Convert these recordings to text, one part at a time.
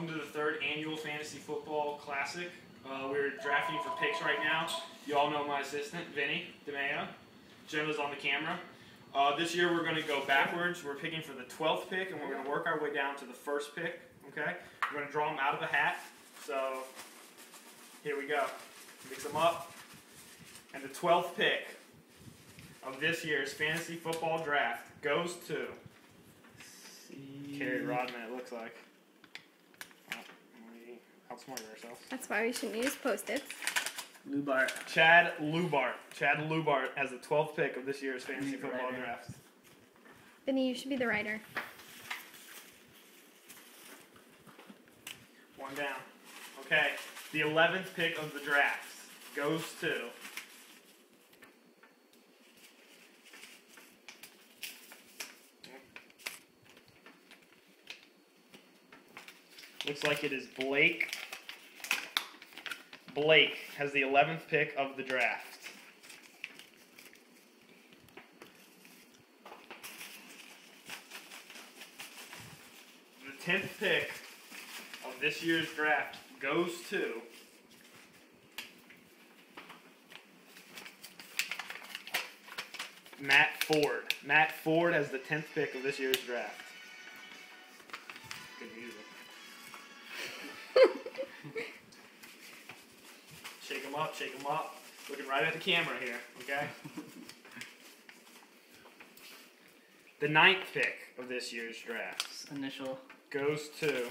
welcome to the third annual Fantasy Football Classic. We're drafting for picks right now. You all know my assistant, Vinny DeMeo. Gemma's on the camera. This year we're going to go backwards. We're picking for the 12th pick, and we're going to work our way down to the first pick. Okay? We're going to draw them out of a hat. So, here we go. Mix them up. And the 12th pick of this year's Fantasy Football Draft goes to Kerry Rodman, it looks like. We outsmarted ourselves. That's why we shouldn't use Post-its. Lubart. Chad Lubart. Chad Lubart has the 12th pick of this year's Fantasy Football Draft. Vinny, you should be the writer. One down. Okay, the 11th pick of the draft goes to looks like it is Blake. Blake has the 11th pick of the draft. The 10th pick of this year's draft goes to Matt Ford. Matt Ford has the 10th pick of this year's draft. Good music. Shake them up, shake them up. Looking right at the camera here, okay? The 9th pick of this year's draft Initial. goes to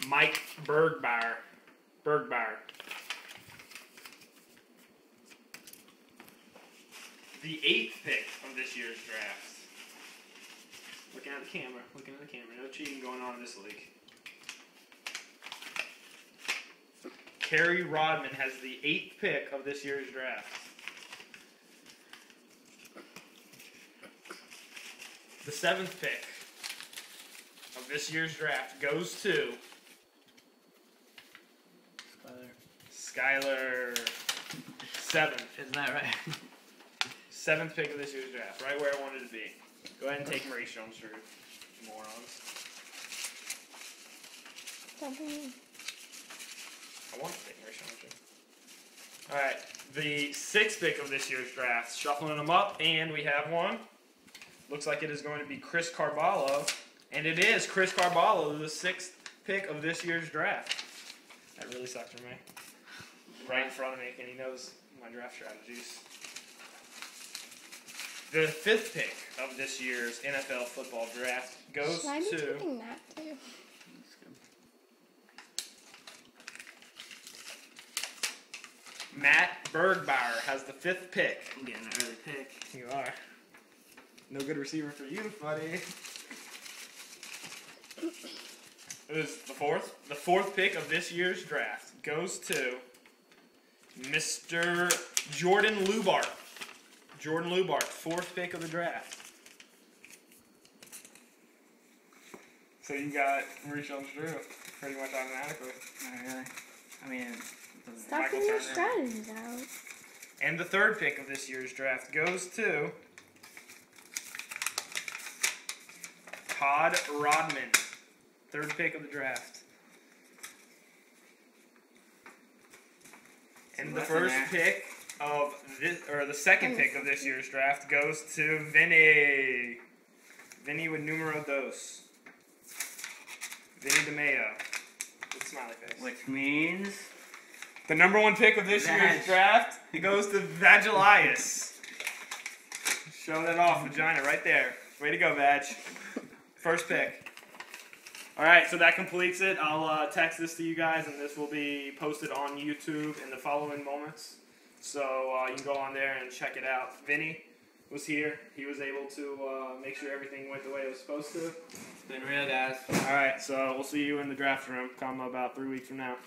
Mike Bergbar. The 8th pick of this year's draft. Looking at the camera, No cheating going on in this league. Kerry Rodman has the 8th pick of this year's draft. The 7th pick of this year's draft goes to Skylar. 7th. Isn't that right? 7th pick of this year's draft. Right where I wanted to be. Go ahead and take Maurice Jones-Drew, morons. I want to take Maurice Jones-Drew. Alright, the 6th pick of this year's draft. Shuffling them up, and we have one. Looks like it is going to be Chris Carvalho. And it is Chris Carvalho, the 6th pick of this year's draft. That really sucks for me. Right in front of me, and he knows my draft strategies. The 5th pick of this year's NFL football draft goes Should I be to taking that too? Matt Bergbauer has the 5th pick. I'm getting an early pick. You are. No good receiver for you, buddy. It was the 4th. The 4th pick of this year's draft goes to Mr. Jordan Lubart. Jordan Lubart, 4th pick of the draft. So you got Maurice Jones-Drew pretty much automatically. Not really. I mean, Stop Michael getting your Turner. strategies out. And the 3rd pick of this year's draft goes to Todd Rodman, 3rd pick of the draft. And the first pick of this, or the 2nd pick of this year's draft goes to Vinny. Vinny with numero dos. Vinny DeMeo. With a smiley face. which means The number 1 pick of this year's draft goes to Vagilius. Show that off, vagina, right there. Way to go, Vag. First pick. All right, so that completes it. I'll text this to you guys, and this will be posted on YouTube in the following moments. So you can go on there and check it out. Vinny was here. He was able to make sure everything went the way it was supposed to. it's been real, guys. All right, so we'll see you in the draft room come about 3 weeks from now.